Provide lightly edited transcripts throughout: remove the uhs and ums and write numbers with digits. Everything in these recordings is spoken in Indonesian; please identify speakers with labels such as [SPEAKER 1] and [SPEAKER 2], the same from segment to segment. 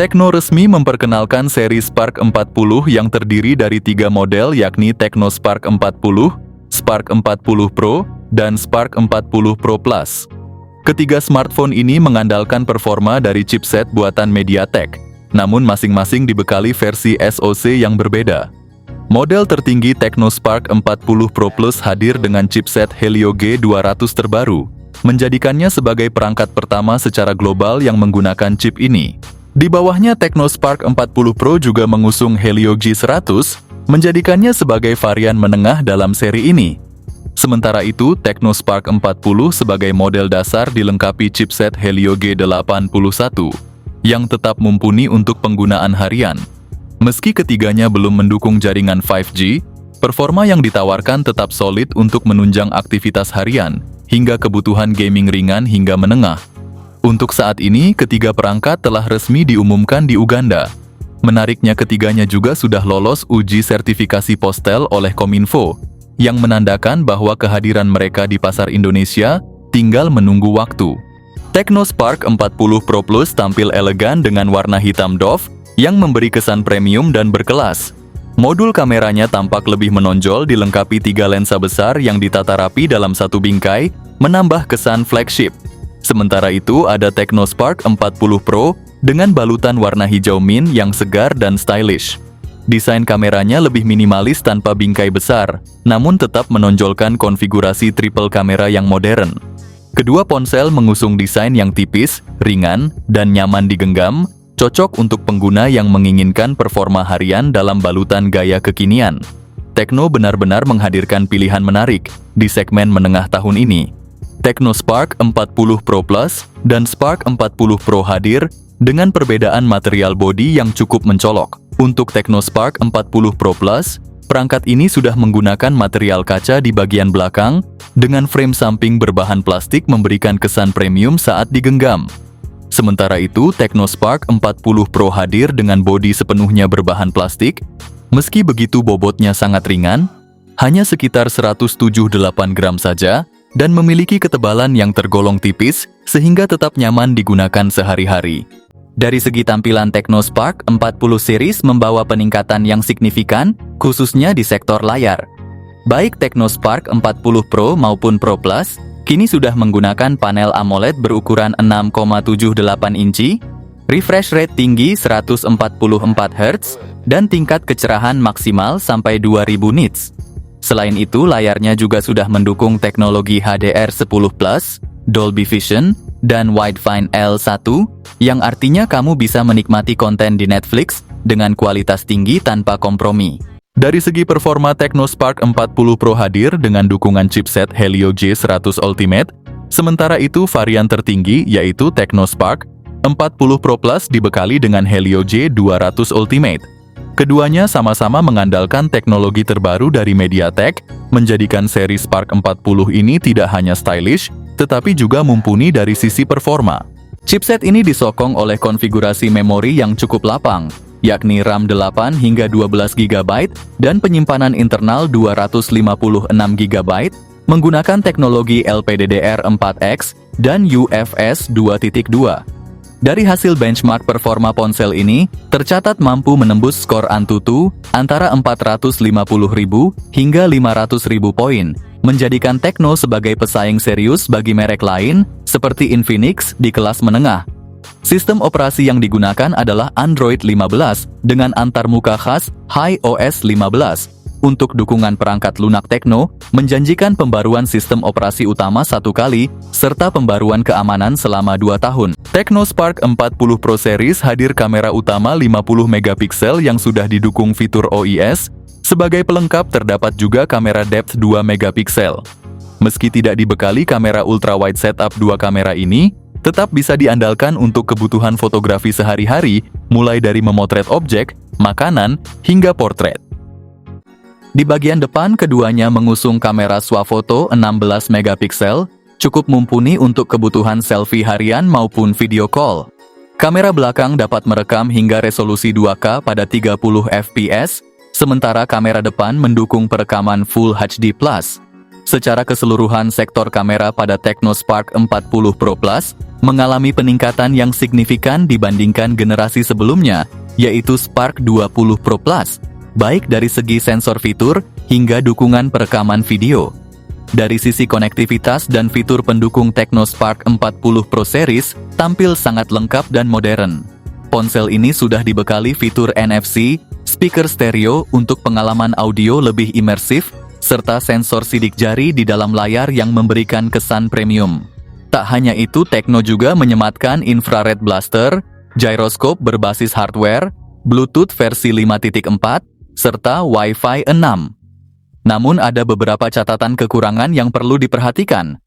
[SPEAKER 1] Tecno resmi memperkenalkan seri Spark 40 yang terdiri dari 3 model yakni Tecno Spark 40, Spark 40 Pro, dan Spark 40 Pro Plus. Ketiga smartphone ini mengandalkan performa dari chipset buatan MediaTek, namun masing-masing dibekali versi SoC yang berbeda. Model tertinggi Tecno Spark 40 Pro Plus hadir dengan chipset Helio G200 terbaru, menjadikannya sebagai perangkat pertama secara global yang menggunakan chip ini. Di bawahnya Tecno Spark 40 Pro juga mengusung Helio G100, menjadikannya sebagai varian menengah dalam seri ini. Sementara itu, Tecno Spark 40 sebagai model dasar dilengkapi chipset Helio G81, yang tetap mumpuni untuk penggunaan harian. Meski ketiganya belum mendukung jaringan 5G, performa yang ditawarkan tetap solid untuk menunjang aktivitas harian, hingga kebutuhan gaming ringan hingga menengah. Untuk saat ini, ketiga perangkat telah resmi diumumkan di Uganda. Menariknya ketiganya juga sudah lolos uji sertifikasi Postel oleh Kominfo, yang menandakan bahwa kehadiran mereka di pasar Indonesia tinggal menunggu waktu. Tecno Spark 40 Pro Plus tampil elegan dengan warna hitam doff, yang memberi kesan premium dan berkelas. Modul kameranya tampak lebih menonjol dilengkapi 3 lensa besar yang ditata rapi dalam satu bingkai, menambah kesan flagship. Sementara itu, ada Tecno Spark 40 Pro dengan balutan warna hijau mint yang segar dan stylish. Desain kameranya lebih minimalis tanpa bingkai besar, namun tetap menonjolkan konfigurasi triple kamera yang modern. Kedua ponsel mengusung desain yang tipis, ringan, dan nyaman digenggam, cocok untuk pengguna yang menginginkan performa harian dalam balutan gaya kekinian. Tecno benar-benar menghadirkan pilihan menarik di segmen menengah tahun ini. Tecno Spark 40 Pro Plus dan Spark 40 Pro hadir dengan perbedaan material bodi yang cukup mencolok. Untuk Tecno Spark 40 Pro Plus, perangkat ini sudah menggunakan material kaca di bagian belakang, dengan frame samping berbahan plastik memberikan kesan premium saat digenggam. Sementara itu, Tecno Spark 40 Pro hadir dengan bodi sepenuhnya berbahan plastik. Meski begitu bobotnya sangat ringan, hanya sekitar 178 gram saja, dan memiliki ketebalan yang tergolong tipis, sehingga tetap nyaman digunakan sehari-hari. Dari segi tampilan Tecno Spark 40 series membawa peningkatan yang signifikan, khususnya di sektor layar. Baik Tecno Spark 40 Pro maupun Pro Plus, kini sudah menggunakan panel AMOLED berukuran 6,78 inci, refresh rate tinggi 144 Hz, dan tingkat kecerahan maksimal sampai 2000 nits. Selain itu, layarnya juga sudah mendukung teknologi HDR10+, Dolby Vision, dan Widefine L1, yang artinya kamu bisa menikmati konten di Netflix dengan kualitas tinggi tanpa kompromi. Dari segi performa, Tecno Spark 40 Pro hadir dengan dukungan chipset Helio G100 Ultimate, sementara itu varian tertinggi yaitu Tecno Spark 40 Pro Plus dibekali dengan Helio G200 Ultimate. Keduanya sama-sama mengandalkan teknologi terbaru dari MediaTek, menjadikan seri Spark 40 ini tidak hanya stylish, tetapi juga mumpuni dari sisi performa. Chipset ini disokong oleh konfigurasi memori yang cukup lapang, yakni RAM 8 hingga 12 GB dan penyimpanan internal 256 GB, menggunakan teknologi LPDDR4X dan UFS 2.2. Dari hasil benchmark performa ponsel ini, tercatat mampu menembus skor Antutu antara 450.000 hingga 500.000 poin, menjadikan Tecno sebagai pesaing serius bagi merek lain, seperti Infinix di kelas menengah. Sistem operasi yang digunakan adalah Android 15 dengan antarmuka khas HiOS 15. Untuk dukungan perangkat lunak Tecno, menjanjikan pembaruan sistem operasi utama 1 kali, serta pembaruan keamanan selama 2 tahun. Tecno Spark 40 Pro Series hadir kamera utama 50 megapiksel yang sudah didukung fitur OIS. Sebagai pelengkap terdapat juga kamera depth 2 megapiksel. Meski tidak dibekali kamera ultrawide setup 2 kamera ini, tetap bisa diandalkan untuk kebutuhan fotografi sehari-hari, mulai dari memotret objek, makanan, hingga portret. Di bagian depan, keduanya mengusung kamera swafoto 16 megapiksel, cukup mumpuni untuk kebutuhan selfie harian maupun video call. Kamera belakang dapat merekam hingga resolusi 2K pada 30 fps, sementara kamera depan mendukung perekaman Full HD+. Secara keseluruhan sektor kamera pada Technospark 40 Pro Plus mengalami peningkatan yang signifikan dibandingkan generasi sebelumnya, yaitu Spark 20 Pro Plus, baik dari segi sensor fitur hingga dukungan perekaman video. Dari sisi konektivitas dan fitur pendukung Technospark 40 Pro Series tampil sangat lengkap dan modern. Ponsel ini sudah dibekali fitur NFC, speaker stereo untuk pengalaman audio lebih imersif, serta sensor sidik jari di dalam layar yang memberikan kesan premium. Tak hanya itu, Tecno juga menyematkan infrared blaster, gyroscope berbasis hardware, Bluetooth versi 5.4, serta Wi-Fi 6. Namun ada beberapa catatan kekurangan yang perlu diperhatikan.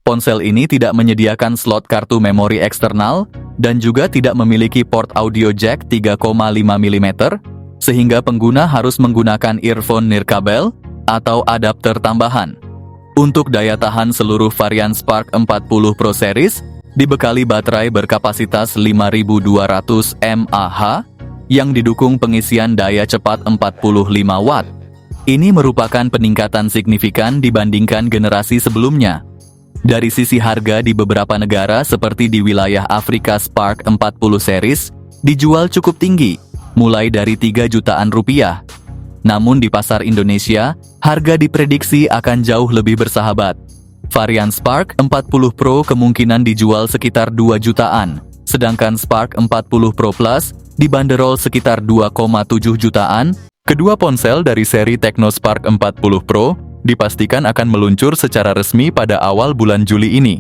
[SPEAKER 1] Ponsel ini tidak menyediakan slot kartu memori eksternal dan juga tidak memiliki port audio jack 3,5 mm, sehingga pengguna harus menggunakan earphone nirkabel atau adapter tambahan. Untuk daya tahan, seluruh varian Spark 40 Pro Series dibekali baterai berkapasitas 5200 mAh yang didukung pengisian daya cepat 45 Watt. Ini merupakan peningkatan signifikan dibandingkan generasi sebelumnya. Dari sisi harga, di beberapa negara seperti di wilayah Afrika, Spark 40 Series dijual cukup tinggi, mulai dari 3 jutaan rupiah. Namun di pasar Indonesia, harga diprediksi akan jauh lebih bersahabat. Varian Spark 40 Pro kemungkinan dijual sekitar 2 jutaan, sedangkan Spark 40 Pro Plus dibanderol sekitar 2,7 jutaan. Kedua ponsel dari seri Technospark 40 Pro dipastikan akan meluncur secara resmi pada awal bulan Juli ini.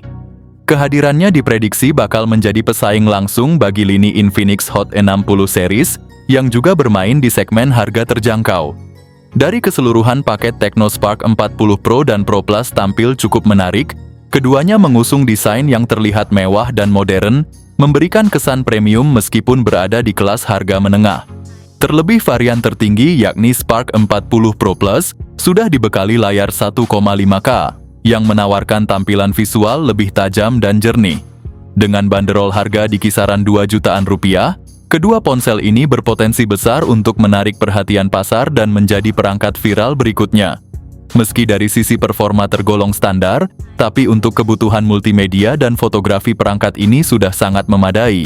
[SPEAKER 1] Kehadirannya diprediksi bakal menjadi pesaing langsung bagi lini Infinix Hot 60 series yang juga bermain di segmen harga terjangkau. Dari keseluruhan paket, Technospark 40 Pro dan Pro Plus tampil cukup menarik. Keduanya mengusung desain yang terlihat mewah dan modern, memberikan kesan premium meskipun berada di kelas harga menengah. Terlebih varian tertinggi yakni Spark 40 Pro Plus sudah dibekali layar 1,5K yang menawarkan tampilan visual lebih tajam dan jernih. Dengan banderol harga di kisaran 2 jutaan rupiah, kedua ponsel ini berpotensi besar untuk menarik perhatian pasar dan menjadi perangkat viral berikutnya. Meski dari sisi performa tergolong standar, tapi untuk kebutuhan multimedia dan fotografi perangkat ini sudah sangat memadai.